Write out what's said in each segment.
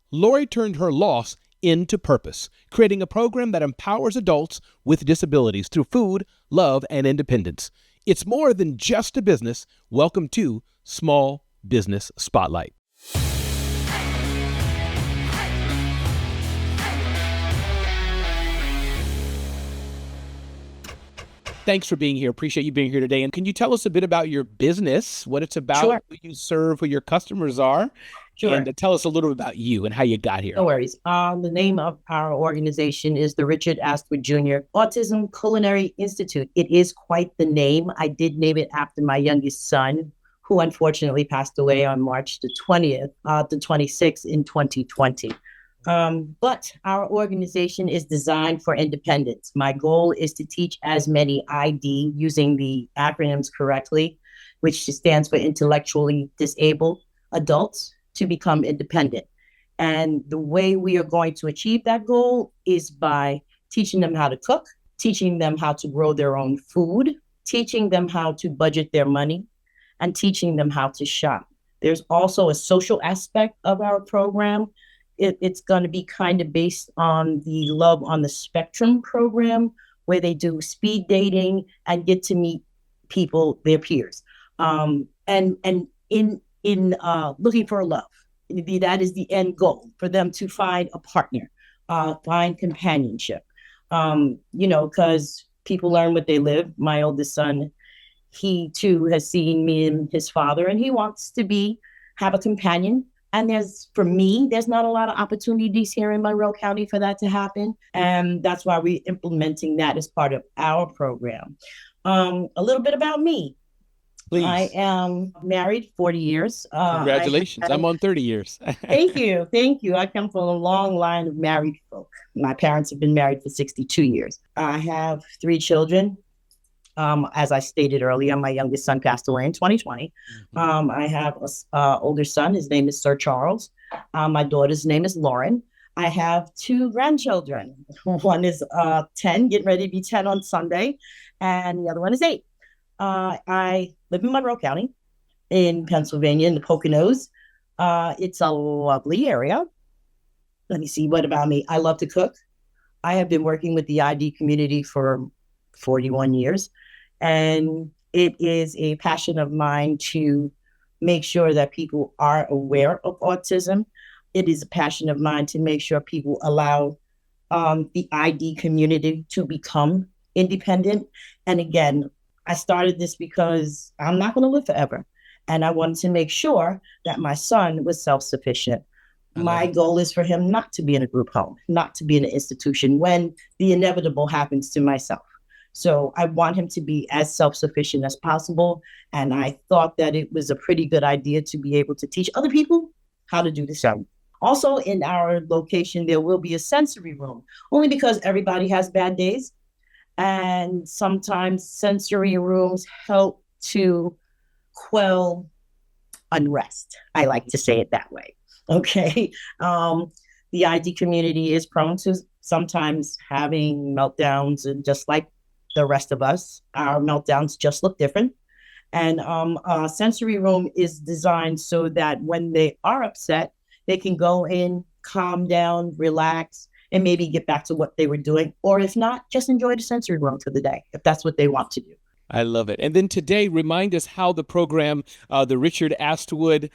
Lori turned her loss into purpose, creating a program that empowers adults with disabilities through food, love, and independence. It's more than just a business. Welcome to Small Business Spotlight. Thanks for being here. Appreciate you being here today. And can you tell us a bit about your business, what it's about, Sure. who you serve, who your customers are, Sure. and tell us a little bit about you and how you got here? No worries. The name of our organization is the Richard Astwood Jr. Autism Culinary Institute. It is quite the name. I did name it after my youngest son, who unfortunately passed away on March the 20th, the 26th in 2020. But our organization is designed for independence. My goal is to teach as many ID, using the acronyms correctly, which stands for intellectually disabled adults, to become independent. And the way we are going to achieve that goal is by teaching them how to cook, teaching them how to grow their own food, teaching them how to budget their money, and teaching them how to shop. There's also a social aspect of our program. It's going to be kind of based on the Love on the Spectrum program, where they do speed dating and get to meet people, their peers. And in looking for love, that is the end goal, for them to find a partner, find companionship. Because people learn what they live. My oldest son, he too has seen me and his father, and he wants to have a companion. And there's not a lot of opportunities here in Monroe County for that to happen. And that's why we're implementing that as part of our program. A little bit about me. Please. I am married 40 years. Congratulations. I'm on 30 years. Thank you. I come from a long line of married folk. My parents have been married for 62 years. I have 3 children. As I stated earlier, my youngest son passed away in 2020. I have an older son. His name is Sir Charles. My daughter's name is Lauren. I have 2 grandchildren. One is 10, getting ready to be 10 on Sunday, and the other one is 8. I live in Monroe County in Pennsylvania, in the Poconos. It's a lovely area. Let me see, what about me? I love to cook. I have been working with the ID community for 41 years. And it is a passion of mine to make sure that people are aware of autism. It is a passion of mine to make sure people allow the ID community to become independent. And again, I started this because I'm not going to live forever. And I wanted to make sure that my son was self-sufficient. My goal is for him not to be in a group home, not to be in an institution when the inevitable happens to myself. So I want him to be as self-sufficient as possible. And I thought that it was a pretty good idea to be able to teach other people how to do the same. Also, in our location, there will be a sensory room, only because everybody has bad days. And sometimes sensory rooms help to quell unrest. I like to say it that way. Okay. The ID community is prone to sometimes having meltdowns, and just like the rest of us, our meltdowns just look different. And a sensory room is designed so that when they are upset, they can go in, calm down, relax, and maybe get back to what they were doing. Or if not, just enjoy the sensory room for the day, if that's what they want to do. I love it. And then today, remind us how the program, the Richard Astwood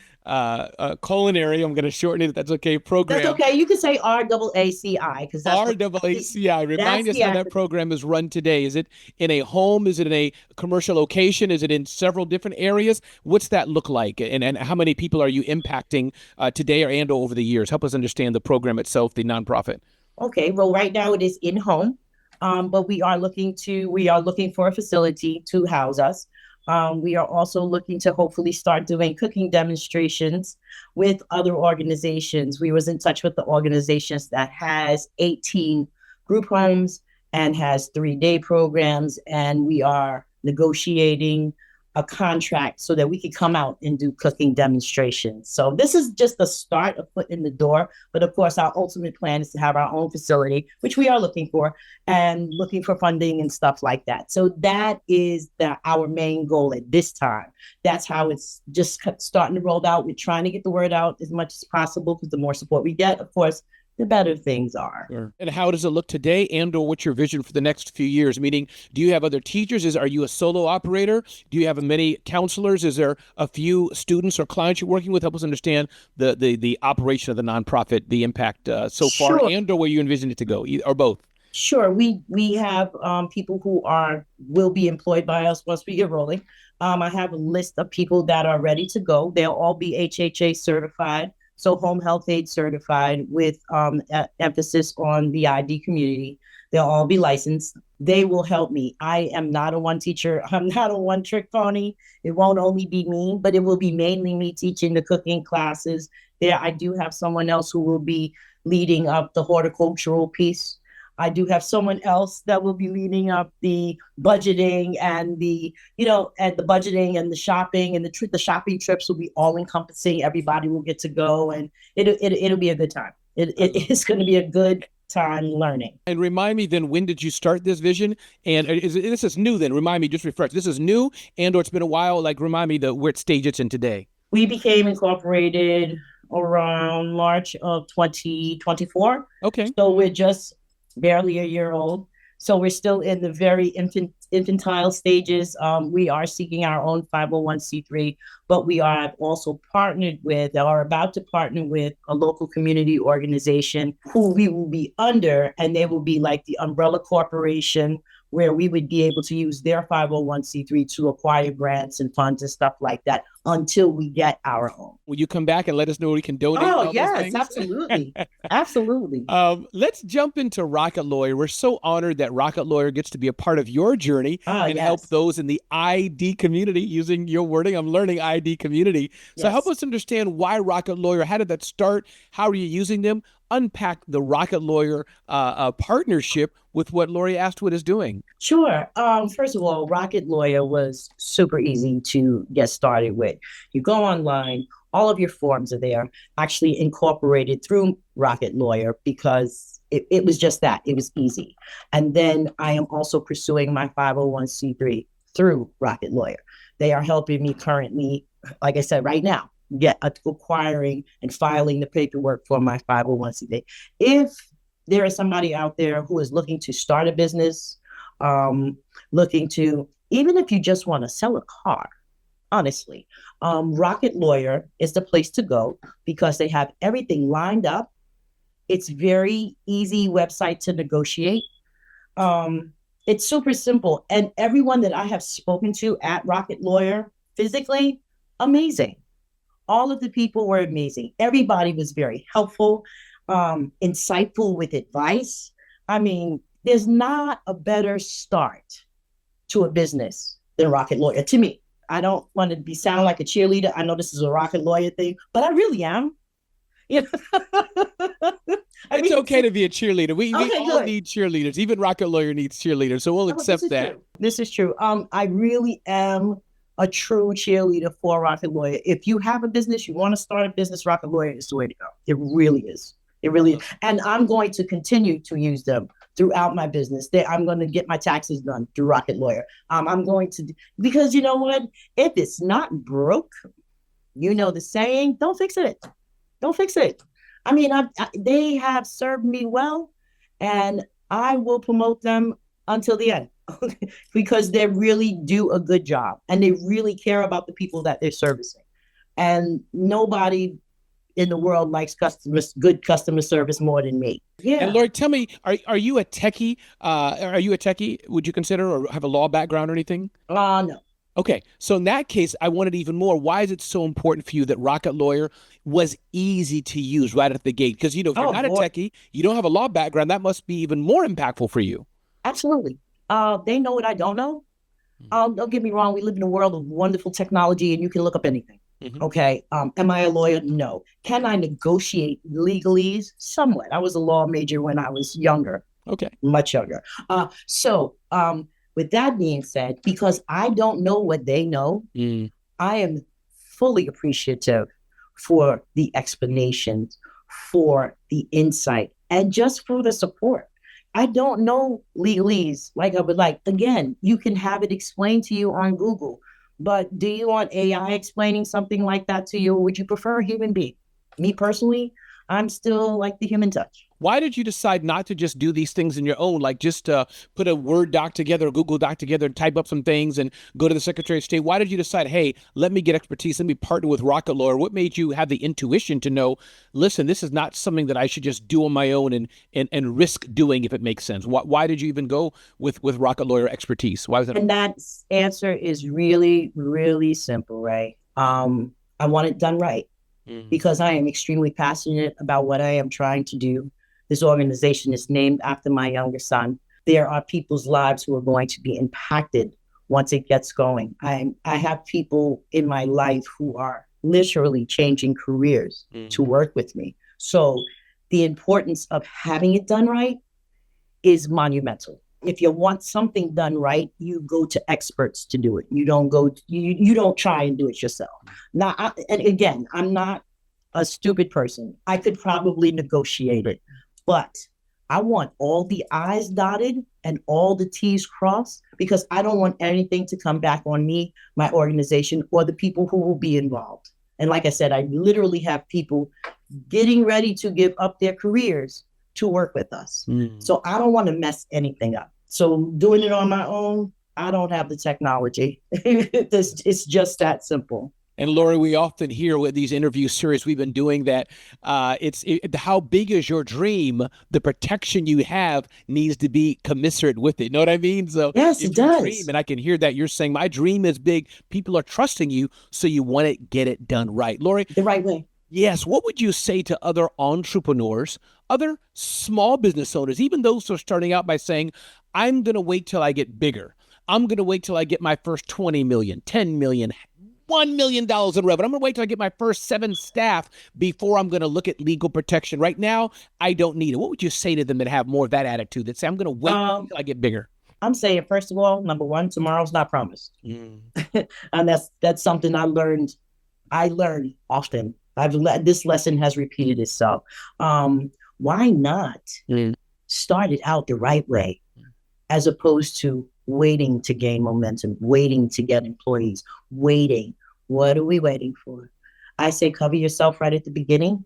Culinary, I'm going to shorten it if that's okay, program. That's okay. You can say RAACI, because that's RAACI. Remind us how that program is run today. Is it in a home? Is it in a commercial location? Is it in several different areas? What's that look like? And how many people are you impacting today and over the years? Help us understand the program itself, the nonprofit. Okay. Well, right now it is in home. But we are looking for a facility to house us. We are also looking to hopefully start doing cooking demonstrations with other organizations. We was in touch with the organizations that has 18 group homes and has 3-day programs, and we are negotiating a contract so that we could come out and do cooking demonstrations. So this is just the start, a foot in the door. But of course, our ultimate plan is to have our own facility, which we are looking for, and looking for funding and stuff like that. So that is our main goal at this time. That's how it's just starting to roll out. We're trying to get the word out as much as possible, because the more support we get, of course, the better things are. Sure. And how does it look today, and or what's your vision for the next few years? Meaning, do you have other teachers? Are you a solo operator? Do you have many counselors? Is there a few students or clients you're working with? Help us understand the operation of the nonprofit, the impact so far, Sure. and or where you envision it to go, or both. Sure. We have people who will be employed by us once we get rolling. I have a list of people that are ready to go. They'll all be HHA certified, so home health aid certified, with emphasis on the ID community. They'll all be licensed. They will help me. I am not a one teacher. I'm not a one trick pony. It won't only be me, but it will be mainly me teaching the cooking classes. There, I do have someone else who will be leading up the horticultural piece. I do have someone else that will be leading up the budgeting and the budgeting and the shopping, and the shopping trips will be all encompassing. Everybody will get to go, and it'll be a good time. It is going to be a good time learning. And remind me then, when did you start this vision? And this is new then? Remind me, just refresh. This is new, and or it's been a while? Like, remind me where stage it's in today. We became incorporated around March of 2024. Okay. So we're just barely a year old. So we're still in the very infantile stages. We are seeking our own 501c3, but we are also partnered with, or about to partner with, a local community organization who we will be under, and they will be like the umbrella corporation, where we would be able to use their 501c3 to acquire grants and funds and stuff like that until we get our own. Will you come back and let us know where we can donate? Oh, yes, absolutely. Absolutely. Let's jump into Rocket Lawyer. We're so honored that Rocket Lawyer gets to be a part of your journey and help those in the ID community. Using your wording, I'm learning ID community. So help us understand why Rocket Lawyer. How did that start? How are you using them? Unpack the Rocket Lawyer partnership with what Lori Astwood is doing. Sure. First of all, Rocket Lawyer was super easy to get started with. You go online, all of your forms are there, actually incorporated through Rocket Lawyer, because it was just that. It was easy. And then I am also pursuing my 501c3 through Rocket Lawyer. They are helping me currently, like I said, right now, acquiring and filing the paperwork for my 501c3. If there is somebody out there who is looking to start a business, even if you just want to sell a car, honestly, Rocket Lawyer is the place to go, because they have everything lined up. It's very easy website to negotiate. It's super simple. And everyone that I have spoken to at Rocket Lawyer physically, amazing. All of the people were amazing. Everybody was very helpful, insightful with advice. I mean, there's not a better start to a business than Rocket Lawyer, to me. I don't want to sound like a cheerleader. I know this is a Rocket Lawyer thing, but I really am. You know? It's okay to be a cheerleader. We all good. need cheerleaders. Even Rocket Lawyer needs cheerleaders, so we'll accept that. This is true. I really am a true cheerleader for Rocket Lawyer. If you have a business, you want to start a business, Rocket Lawyer is the way to go. It really is. It really is. And I'm going to continue to use them throughout my business. I'm going to get my taxes done through Rocket Lawyer. I'm going to, because you know what? If it's not broke, you know the saying, don't fix it. Don't fix it. I mean, they have served me well, and I will promote them until the end. Because they really do a good job, and they really care about the people that they're servicing. And nobody in the world likes good customer service more than me. Yeah. And Lori, tell me, are you a techie? Are you a techie? Would you consider, or have a law background or anything? No. Okay, so in that case, I wanted even more. Why is it so important for you that Rocket Lawyer was easy to use right at the gate? Because, if you're not a techie, you don't have a law background, that must be even more impactful for you. Absolutely. They know what I don't know. Don't get me wrong. We live in a world of wonderful technology, and you can look up anything. Mm-hmm. Okay. Am I a lawyer? No. Can I negotiate legalese? Somewhat. I was a law major when I was younger. Okay. Much younger. So with that being said, because I don't know what they know, I am fully appreciative for the explanations, for the insight, and just for the support. I don't know legalese like I would like. Again, you can have it explained to you on Google, but do you want AI explaining something like that to you, or would you prefer a human being? Me personally, I'm still like the human touch. Why did you decide not to just do these things in your own, like just put a Word doc together, a Google doc together, type up some things and go to the Secretary of State? Why did you decide, hey, let me get expertise, let me partner with Rocket Lawyer? What made you have the intuition to know, listen, this is not something that I should just do on my own and risk doing if it makes sense? Why did you even go with Rocket Lawyer expertise? Why was that? And that answer is really, really simple, right? I want it done right because I am extremely passionate about what I am trying to do. This organization is named after my younger son. There are people's lives who are going to be impacted once it gets going. I have people in my life who are literally changing careers to work with me. So the importance of having it done right is monumental. If you want something done right, you go to experts to do it. You don't try and do it yourself. And again, I'm not a stupid person. I could probably negotiate it. But I want all the I's dotted and all the T's crossed because I don't want anything to come back on me, my organization, or the people who will be involved. And like I said, I literally have people getting ready to give up their careers to work with us. So I don't want to mess anything up. So doing it on my own, I don't have the technology. It's just that simple. And Lori, we often hear with these interview series we've been doing that how big is your dream? The protection you have needs to be commensurate with it. You know what I mean? So yes, it does. Dream, and I can hear that you're saying my dream is big. People are trusting you, so you want to get it done right. Lori, the right way. Yes. What would you say to other entrepreneurs, other small business owners, even those who are starting out by saying, I'm going to wait till I get bigger. I'm going to wait till I get my first 20 million, 10 million, $1 million in revenue. I'm going to wait till I get my first 7 staff before I'm going to look at legal protection. Right now, I don't need it. What would you say to them that have more of that attitude, that say, I'm going to wait until I get bigger? I'm saying, first of all, number one, tomorrow's not promised. And that's something I learned often. This lesson has repeated itself. Why not start it out the right way as opposed to waiting to gain momentum, waiting to get employees, waiting. What are we waiting for? I say cover yourself right at the beginning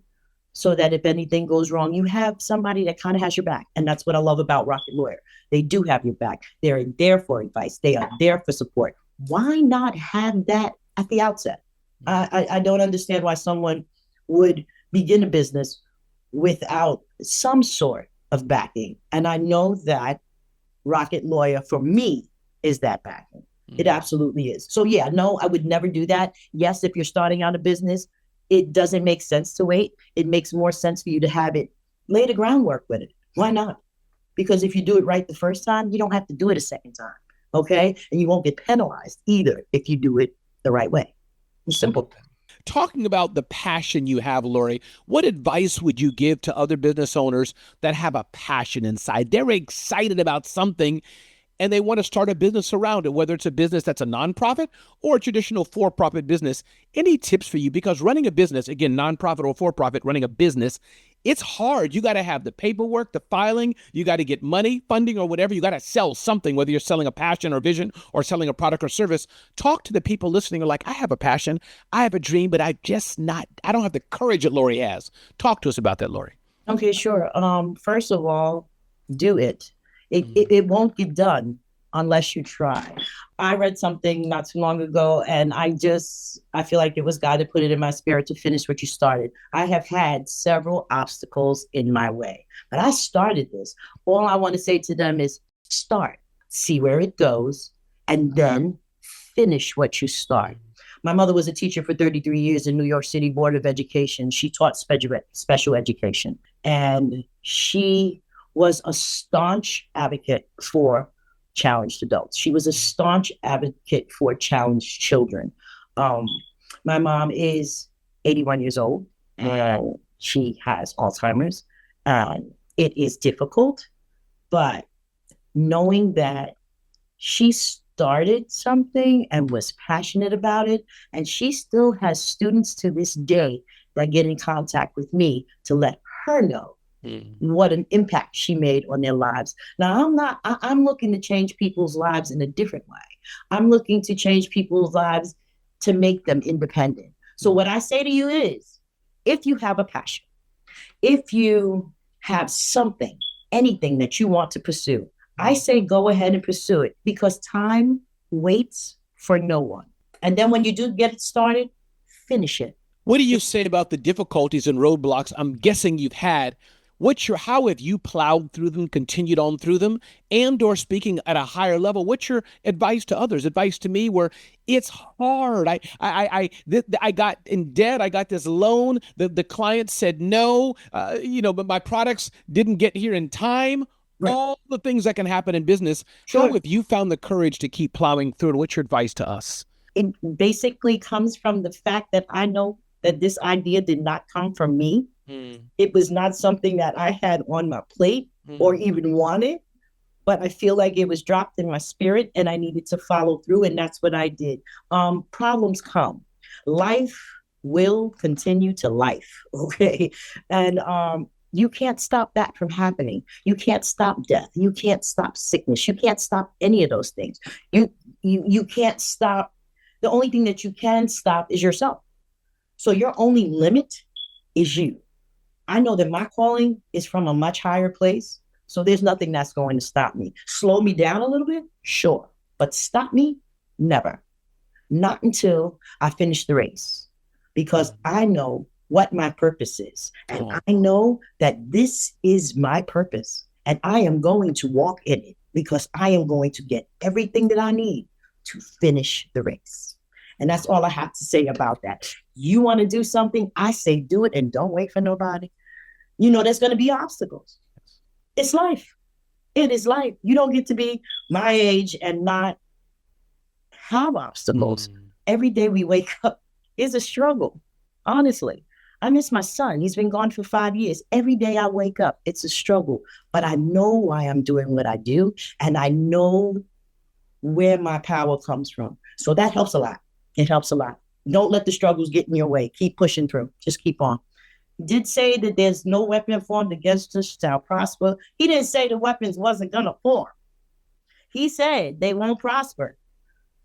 so that if anything goes wrong, you have somebody that kind of has your back. And that's what I love about Rocket Lawyer. They do have your back. They're there for advice. They are there for support. Why not have that at the outset? I don't understand why someone would begin a business without some sort of backing. And I know that Rocket Lawyer, for me, is that backing. It absolutely is. So yeah, no, I would never do that. Yes, if you're starting out a business, it doesn't make sense to wait. It makes more sense for you to have it, lay the groundwork with it. Why not? Because if you do it right the first time, you don't have to do it a second time. Okay? And you won't get penalized either if you do it the right way. It's simple. Talking about the passion you have, Lori, what advice would you give to other business owners that have a passion inside? They're excited about something and they want to start a business around it, whether it's a business that's a nonprofit or a traditional for-profit business. Any tips for you? Because running a business, again, nonprofit or for-profit, running a business, it's hard. You got to have the paperwork, the filing. You got to get money, funding, or whatever. You got to sell something, whether you're selling a passion or vision or selling a product or service. Talk to the people listening who are like, I have a passion, I have a dream, but I don't have the courage that Lori has. Talk to us about that, Lori. Okay, sure. First of all, do it. It won't get done unless you try. I read something not too long ago, and I feel like it was God that put it in my spirit to finish what you started. I have had several obstacles in my way, but I started this. All I want to say to them is start, see where it goes, and then finish what you start. My mother was a teacher for 33 years in New York City Board of Education. She taught special education, and she was a staunch advocate for challenged adults. She was a staunch advocate for challenged children. My mom is 81 years old and she has Alzheimer's. It is difficult, but knowing that She started something and was passionate about it. And she still has students to this day that get in contact with me to let her know what an impact she made on their lives. Now, I'm looking to change people's lives in a different way. I'm looking to change people's lives to make them independent. So what I say to you is, if you have a passion, if you have something, anything that you want to pursue, I say go ahead and pursue it, because time waits for no one. And then when you do get it started, finish it. What do you say about the difficulties and roadblocks I'm guessing you've had? How have you plowed through them, continued on through them, and or speaking at a higher level? What's your advice to others? Advice to me where it's hard. I got in debt. I got this loan. The client said no. But my products didn't get here in time. Right. All the things that can happen in business. Sure. How have you found the courage to keep plowing through? And what's your advice to us? It basically comes from the fact that I know that this idea did not come from me. It was not something that I had on my plate or even wanted, but I feel like it was dropped in my spirit and I needed to follow through. And that's what I did. Problems come. Life will continue to life. Okay. And you can't stop that from happening. You can't stop death. You can't stop sickness. You can't stop any of those things. You can't stop. The only thing that you can stop is yourself. So your only limit is you. I know that my calling is from a much higher place. So there's nothing that's going to stop me. Slow me down a little bit, sure. But stop me, never. Not until I finish the race. Because I know what my purpose is. And I know that this is my purpose. And I am going to walk in it because I am going to get everything that I need to finish the race. And that's all I have to say about that. You want to do something, I say do it and don't wait for nobody. There's going to be obstacles. It's life. It is life. You don't get to be my age and not have obstacles. Every day we wake up is a struggle. Honestly, I miss my son. He's been gone for 5 years. Every day I wake up, it's a struggle. But I know why I'm doing what I do. And I know where my power comes from. So that helps a lot. It helps a lot. Don't let the struggles get in your way. Keep pushing through. Just keep on. He did say that there's no weapon formed against us shall prosper. He didn't say the weapons wasn't going to form. He said they won't prosper.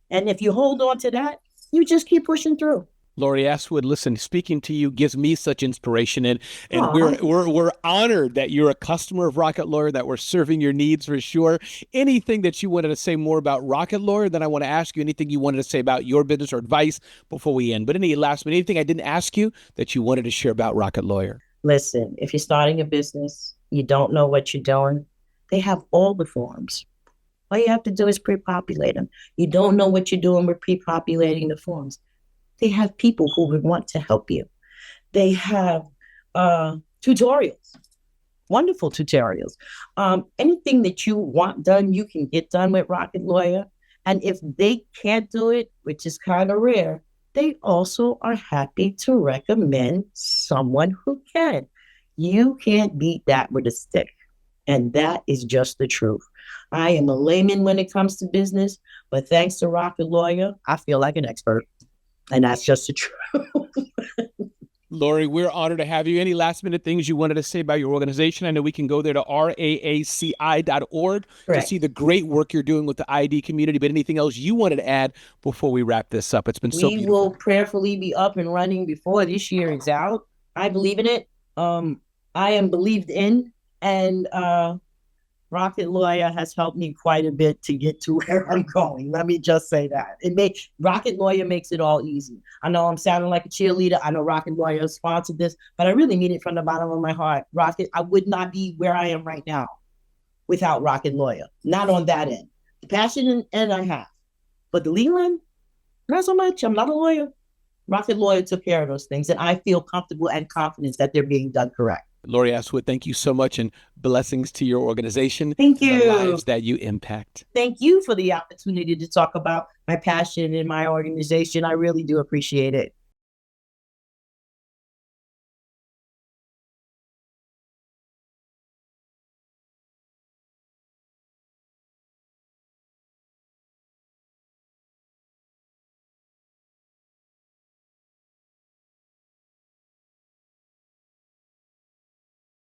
And if you hold on to that, you just keep pushing through. Lori Astwood, listen, speaking to you gives me such inspiration, and we're honored that you're a customer of Rocket Lawyer, that we're serving your needs for sure. Anything that you wanted to say more about Rocket Lawyer, then I want to ask you anything you wanted to say about your business or advice before we end. But any last minute, anything I didn't ask you that you wanted to share about Rocket Lawyer? Listen, if you're starting a business, you don't know what you're doing, they have all the forms. All you have to do is pre-populate them. You don't know what you're doing with pre-populating the forms. They have people who would want to help you. They have tutorials, wonderful tutorials. Anything that you want done, you can get done with Rocket Lawyer. And if they can't do it, which is kind of rare, they also are happy to recommend someone who can. You can't beat that with a stick. And that is just the truth. I am a layman when it comes to business, but thanks to Rocket Lawyer, I feel like an expert. And that's just the truth. Lori, we're honored to have you. Any last minute things you wanted to say about your organization? I know we can go there to raaci.org to see the great work you're doing with the ID community, but anything else you wanted to add before we wrap this up? It's been so beautiful. We will prayerfully be up and running before this year is out. I believe in it. I am believed in, and Rocket Lawyer has helped me quite a bit to get to where I'm going. Let me just say that. Rocket Lawyer makes it all easy. I know I'm sounding like a cheerleader. I know Rocket Lawyer sponsored this, but I really mean it from the bottom of my heart. I would not be where I am right now without Rocket Lawyer. Not on that end. The passion end I have. But the legal end, not so much. I'm not a lawyer. Rocket Lawyer took care of those things, and I feel comfortable and confident that they're being done correct. Lori Astwood, thank you so much, and blessings to your organization. Thank you. The lives that you impact. Thank you for the opportunity to talk about my passion in my organization. I really do appreciate it.